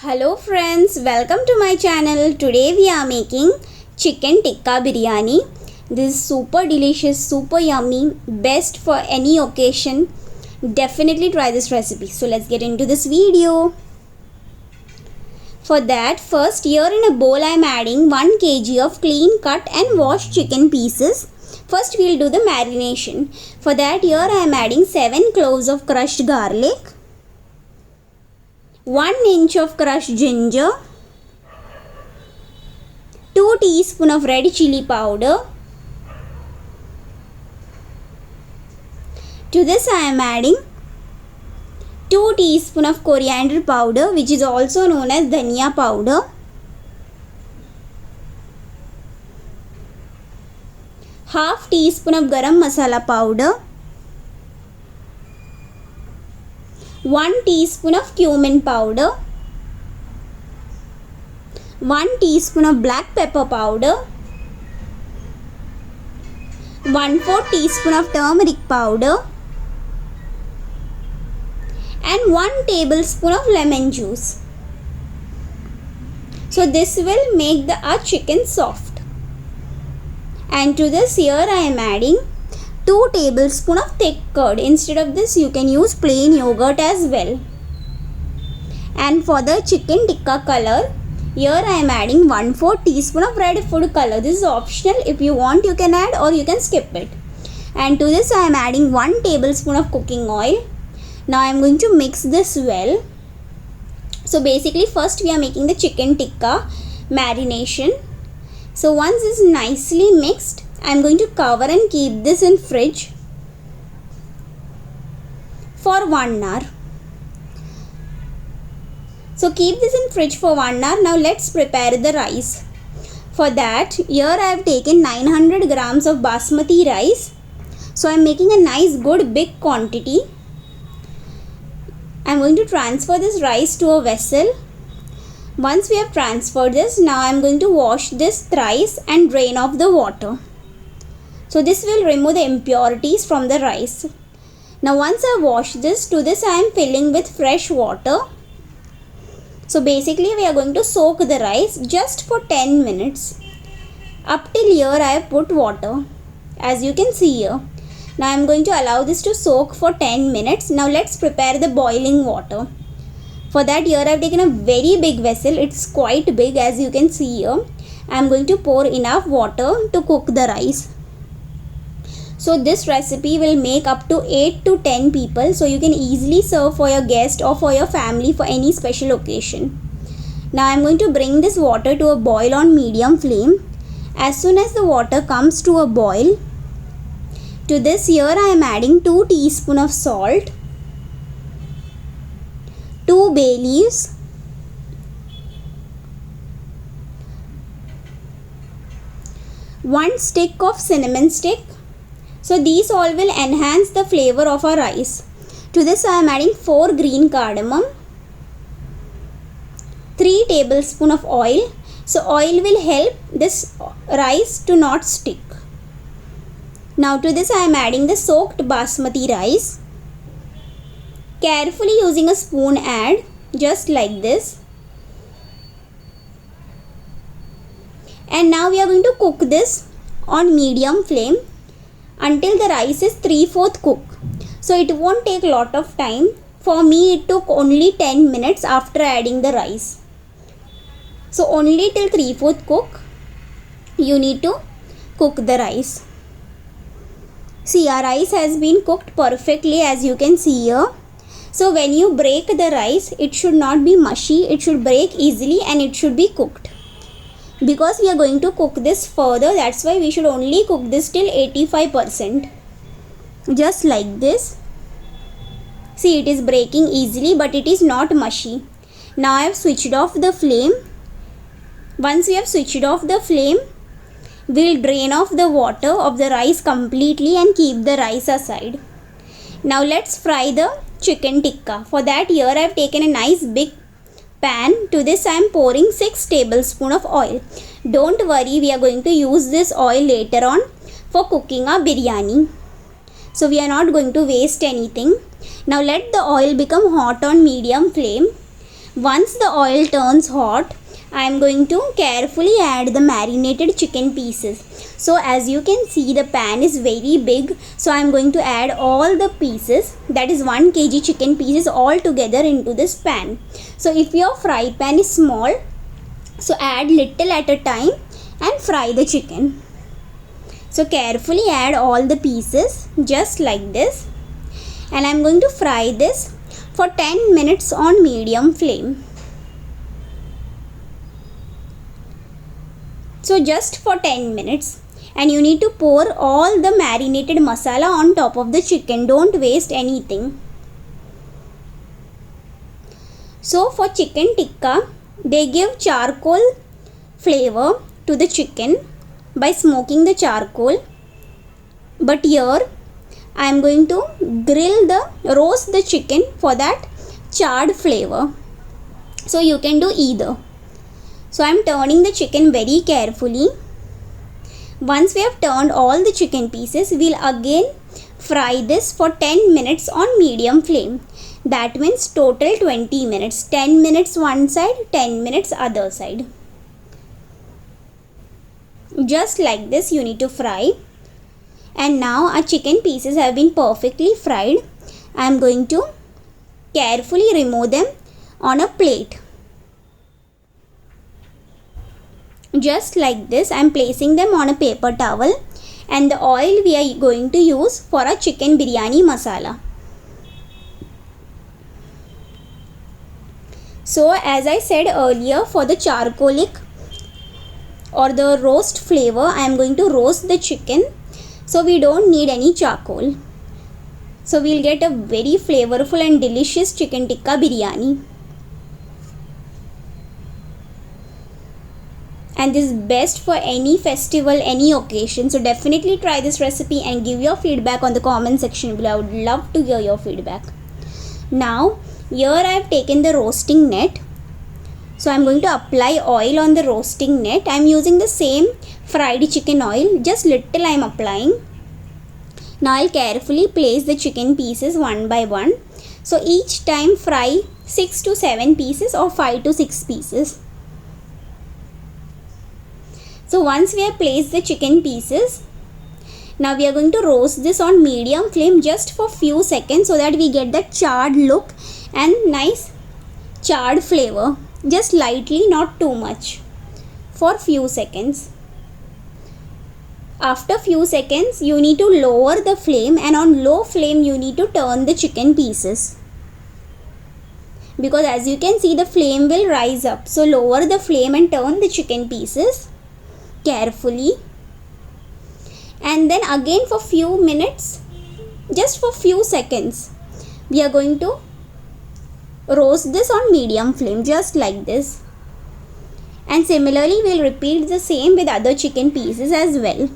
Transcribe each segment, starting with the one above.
Hello friends, welcome to my channel. Today we are making chicken tikka biryani. This is super delicious, super yummy, best for any occasion. Definitely try this recipe. So let's get into this video. For that, first here in a bowl I am adding 1 kg of clean cut and washed chicken pieces. First we will do the marination. For that here I am adding 7 cloves of crushed garlic, 1 inch of crushed ginger, 2 teaspoons of red chili powder. To this I am adding 2 teaspoons of coriander powder, which is also known as dhania powder, half teaspoon of garam masala powder, 1 teaspoon of cumin powder, 1 teaspoon of black pepper powder, 1/4 teaspoon of turmeric powder, and 1 tablespoon of lemon juice. So this will make our chicken soft. And to this here I am adding 2 tablespoons of thick curd. Instead of this you can use plain yogurt as well. And for the chicken tikka color, here I am adding 1/4 teaspoon of red food color. This is optional. If you want you can add or you can skip it. And to this I am adding 1 tablespoon of cooking oil. Now I am going to mix this well. So basically first we are making the chicken tikka marination. So once this is nicely mixed, I am going to cover and keep this in fridge for 1 hour. So keep this in fridge for 1 hour. Now let's prepare the rice. For that, here I have taken 900 grams of basmati rice. So I am making a nice good big quantity. I am going to transfer this rice to a vessel. Once we have transferred this, now I am going to wash this rice and drain off the water. So this will remove the impurities from the rice. Now once I wash this, to this I am filling with fresh water. So basically we are going to soak the rice just for 10 minutes. Up till here I have put water, as you can see here. Now I am going to allow this to soak for 10 minutes. Now let's prepare the boiling water. For that here I have taken a very big vessel. It's quite big, as you can see here. I am going to pour enough water to cook the rice. So this recipe will make up to 8 to 10 people. So you can easily serve for your guest or for your family for any special occasion. Now I am going to bring this water to a boil on medium flame. As soon as the water comes to a boil, to this here I am adding 2 teaspoons of salt, 2 bay leaves, 1 stick of cinnamon stick. So these all will enhance the flavor of our rice. To this I am adding 4 green cardamom, 3 tablespoons of oil. So oil will help this rice to not stick. Now to this I am adding the soaked basmati rice. Carefully using a spoon add, just like this. And now we are going to cook this on medium flame until the rice is 3/4 cooked. So it won't take a lot of time. For me it took only 10 minutes after adding the rice. So only till 3/4 cook you need to cook the rice. See, our rice has been cooked perfectly, as you can see here. So when you break the rice, it should not be mushy. It should break easily and it should be cooked. Because we are going to cook this further, that's why we should only cook this till 85%. Just like this. See, it is breaking easily but it is not mushy. Now I have switched off the flame. Once we have switched off the flame, we will drain off the water of the rice completely and keep the rice aside. Now let's fry the chicken tikka. For that here I have taken a nice big pan. To this I am pouring 6 tablespoons of oil. Don't worry, we are going to use this oil later on for cooking our biryani. So we are not going to waste anything. Now let the oil become hot on medium flame. Once the oil turns hot, I am going to carefully add the marinated chicken pieces. So as you can see, the pan is very big, so I am going to add all the pieces, that is 1 kg chicken pieces all together into this pan. So if your fry pan is small, so add little at a time and fry the chicken. So carefully add all the pieces just like this, and I am going to fry this for 10 minutes on medium flame. So just for 10 minutes, and you need to pour all the marinated masala on top of the chicken. Don't waste anything. So for chicken tikka, they give charcoal flavor to the chicken by smoking the charcoal, but here I am going to roast the chicken for that charred flavor. So you can do either. So I am turning the chicken very carefully. Once we have turned all the chicken pieces, we'll again fry this for 10 minutes on medium flame. That means total 20 minutes. 10 minutes one side, 10 minutes other side. Just like this you need to fry. And now our chicken pieces have been perfectly fried. I am going to carefully remove them on a plate. Just like this, I am placing them on a paper towel, and the oil we are going to use for our chicken biryani masala. So as I said earlier, for the charcoalic or the roast flavor, I am going to roast the chicken. So we don't need any charcoal. So we'll get a very flavorful and delicious chicken tikka biryani. And this is best for any festival, any occasion. So definitely try this recipe and give your feedback on the comment section below. I would love to hear your feedback. Now here I have taken the roasting net. So I am going to apply oil on the roasting net. I am using the same fried chicken oil, just little I am applying. Now I'll carefully place the chicken pieces one by one. So each time fry 6 to 7 pieces or 5 to 6 pieces. So once we have placed the chicken pieces, now we are going to roast this on medium flame just for few seconds so that we get that charred look and nice charred flavor. Just lightly, not too much, for few seconds. After few seconds, you need to lower the flame, and on low flame you need to turn the chicken pieces. Because as you can see, the flame will rise up. So lower the flame and turn the chicken pieces carefully, and then again for few minutes, just for few seconds, we are going to roast this on medium flame just like this. And similarly we'll repeat the same with other chicken pieces as well.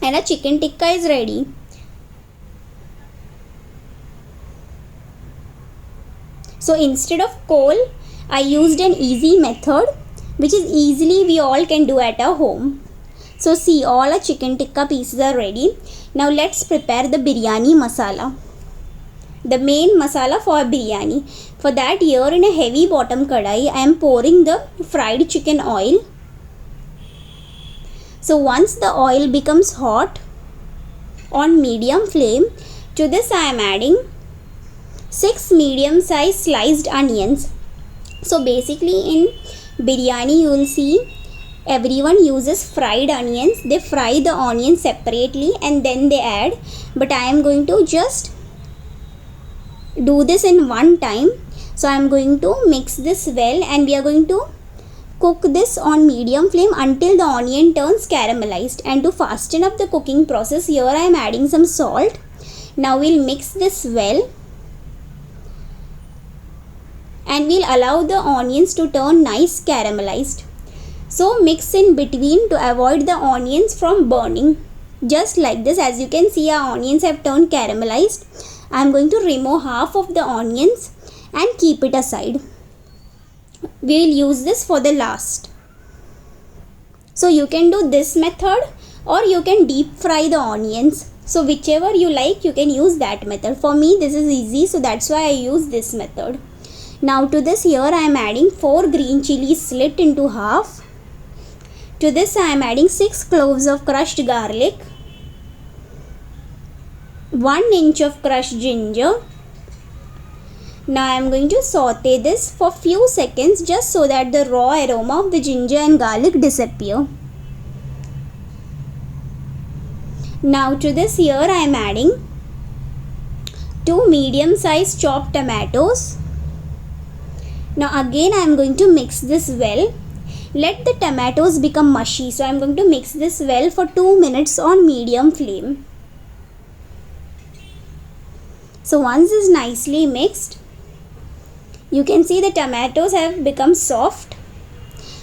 And our chicken tikka is ready. So instead of coal, I used an easy method which is easily we all can do at our home. So see, all our chicken tikka pieces are ready. Now let's prepare the biryani masala, the main masala for biryani. For that, here in a heavy bottom kadai, I am pouring the fried chicken oil. So once the oil becomes hot on medium flame, to this I am adding 6 medium sized sliced onions. So basically in biryani you will see everyone uses fried onions. They fry the onions separately and then they add, but I am going to just do this in one time. So I am going to mix this well, and we are going to cook this on medium flame until the onion turns caramelized. And to fasten up the cooking process, here I am adding some salt. Now we'll mix this well, and we'll allow the onions to turn nice caramelized. So mix in between to avoid the onions from burning. Just like this, as you can see, our onions have turned caramelized. I am going to remove half of the onions and keep it aside. We will use this for the last. So you can do this method or you can deep fry the onions. So whichever you like, you can use that method. For me this is easy, so that's why I use this method. Now to this here I am adding 4 green chilies slit into half. To this I am adding 6 cloves of crushed garlic, 1 inch of crushed ginger. Now I am going to saute this for few seconds just so that the raw aroma of the ginger and garlic disappear. Now to this here I am adding 2 medium sized chopped tomatoes. Now again I am going to mix this well. Let the tomatoes become mushy. So I am going to mix this well for 2 minutes on medium flame. So once this is nicely mixed, you can see the tomatoes have become soft.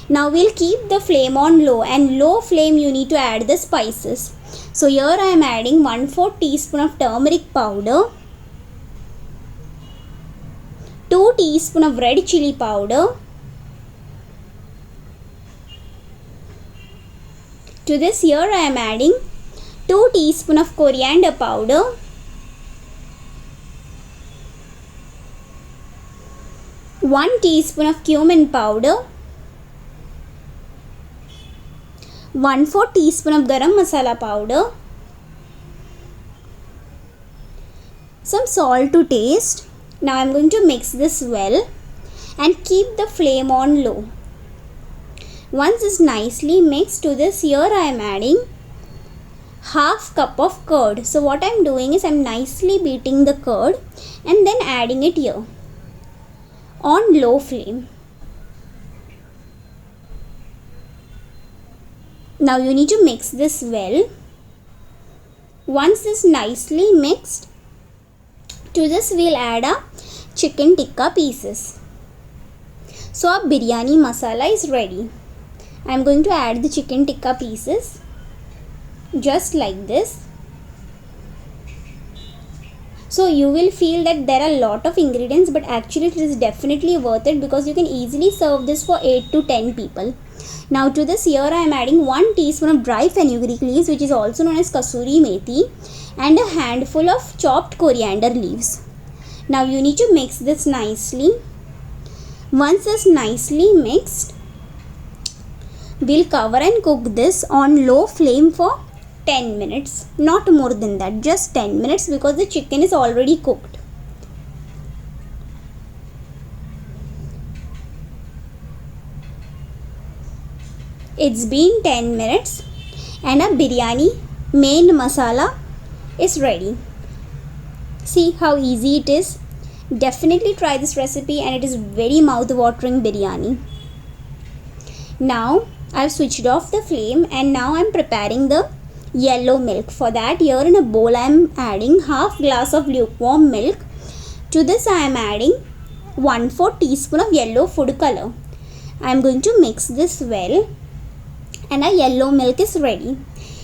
Now we'll keep the flame on low, and low flame you need to add the spices. So here I am adding 1/4 teaspoon of turmeric powder, 2 teaspoon of red chili powder. To this here I am adding 2 teaspoon of coriander powder, 1 teaspoon of cumin powder, 1/4 teaspoon of garam masala powder, some salt to taste. Now I am going to mix this well and keep the flame on low. Once this nicely mixed, to this here I am adding half cup of curd. So what I am doing is I am nicely beating the curd and then adding it here on low flame. Now you need to mix this well. Once this nicely mixed, to this we'll add a chicken tikka pieces. So our biryani masala is ready. I am going to add the chicken tikka pieces just like this. So you will feel that there are a lot of ingredients, but actually it is definitely worth it because you can easily serve this for 8 to 10 people. Now to this here I am adding 1 teaspoon of dry fenugreek leaves, which is also known as kasuri methi, and a handful of chopped coriander leaves. Now you need to mix this nicely. Once this nicely mixed, we'll cover and cook this on low flame for 10 minutes. Not more than that, just 10 minutes because the chicken is already cooked. It's been 10 minutes and our biryani main masala is ready. See how easy it is. Definitely try this recipe and it is very mouth-watering biryani. Now I've switched off the flame and now I'm preparing the yellow milk. For that, here in a bowl I am adding half glass of lukewarm milk. To this I am adding 1/4 teaspoon of yellow food color. I am going to mix this well and our yellow milk is ready.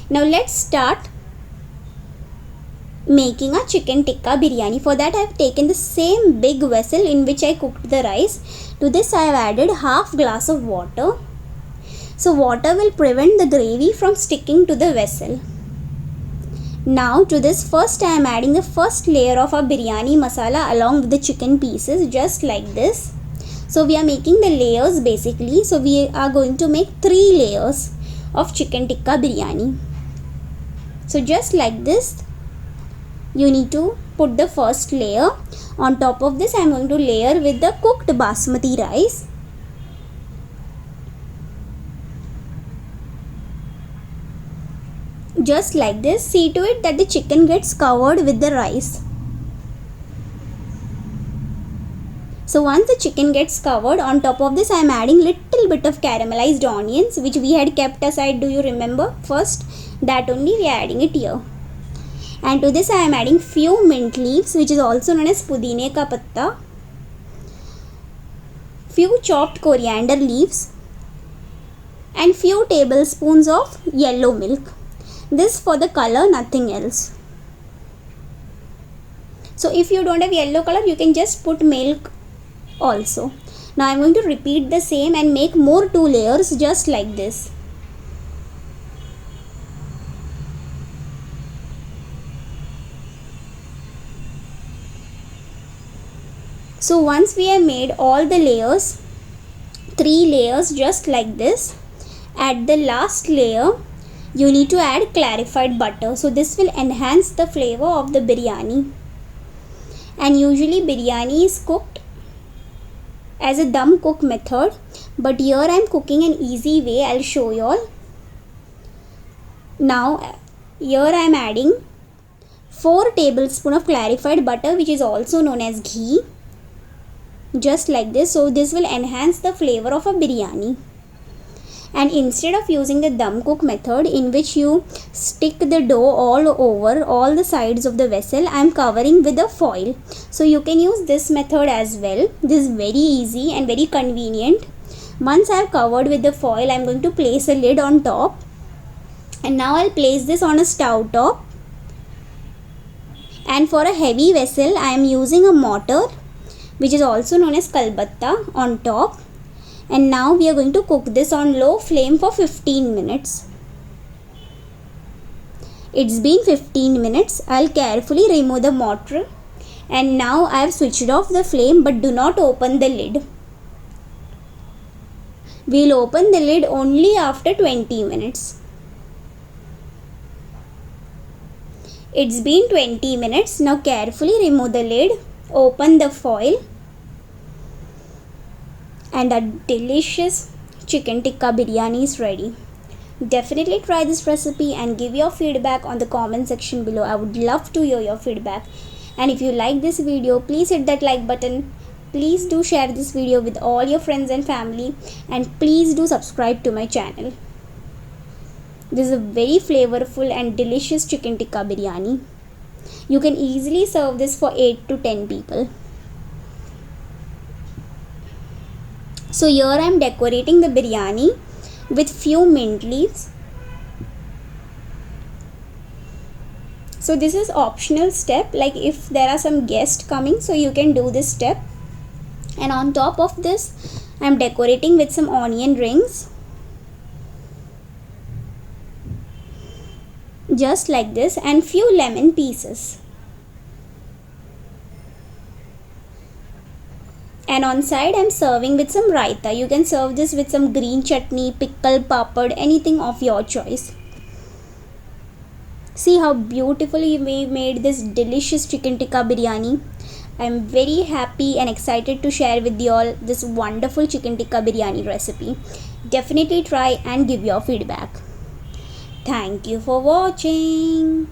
Now let's start making a chicken tikka biryani. For that I have taken the same big vessel in which I cooked the rice. To this I have added half glass of water. So water will prevent the gravy from sticking to the vessel. Now to this first I am adding the first layer of our biryani masala along with the chicken pieces just like this. So we are making the layers basically. So we are going to make 3 layers of chicken tikka biryani. So just like this, you need to put the first layer. On top of this I am going to layer with the cooked basmati rice. Just like this. See to it that the chicken gets covered with the rice. So once the chicken gets covered, on top of this I am adding little bit of caramelized onions which we had kept aside. Do you remember? First, that only we are adding it here. And to this I am adding few mint leaves, which is also known as pudine ka patta, few chopped coriander leaves, and few tablespoons of yellow milk. This for the color, nothing else. So if you don't have yellow color, you can just put milk also. Now I am going to repeat the same and make more 2 layers just like this. So once we have made all the layers, 3 layers just like this, at the last layer you need to add clarified butter. So this will enhance the flavor of the biryani. And usually biryani is cooked as a dum cook method, but here I am cooking an easy way. I'll show you all. Now here I am adding 4 tablespoons of clarified butter, which is also known as ghee, just like this. So this will enhance the flavor of a biryani. And instead of using the dum cook method, in which you stick the dough all over all the sides of the vessel, I am covering with a foil. So you can use this method as well. This is very easy and very convenient. Once I have covered with the foil, I am going to place a lid on top. And now I'll place this on a stove top. And for a heavy vessel, I am using a mortar, which is also known as kalbatta, on top. And now we are going to cook this on low flame for 15 minutes. It's been 15 minutes. I'll carefully remove the mortar. And now I have switched off the flame, but do not open the lid. We'll open the lid only after 20 minutes. It's been 20 minutes. Now carefully remove the lid, open the foil, and a delicious chicken tikka biryani is ready. Definitely try this recipe and give your feedback on the comment section below. I would love to hear your feedback. And if you like this video, please hit that like button. Please do share this video with all your friends and family, and please do subscribe to my channel. This is a very flavorful and delicious chicken tikka biryani. You can easily serve this for 8 to 10 people. So here I am decorating the biryani with few mint leaves. So this is optional step, like if there are some guests coming, so you can do this step. And on top of this, I am decorating with some onion rings, just like this, and few lemon pieces. And on side I am serving with some raita. You can serve this with some green chutney, pickle, papad, anything of your choice. See how beautifully we made this delicious chicken tikka biryani. I am very happy and excited to share with you all this wonderful chicken tikka biryani recipe. Definitely try and give your feedback. Thank you for watching.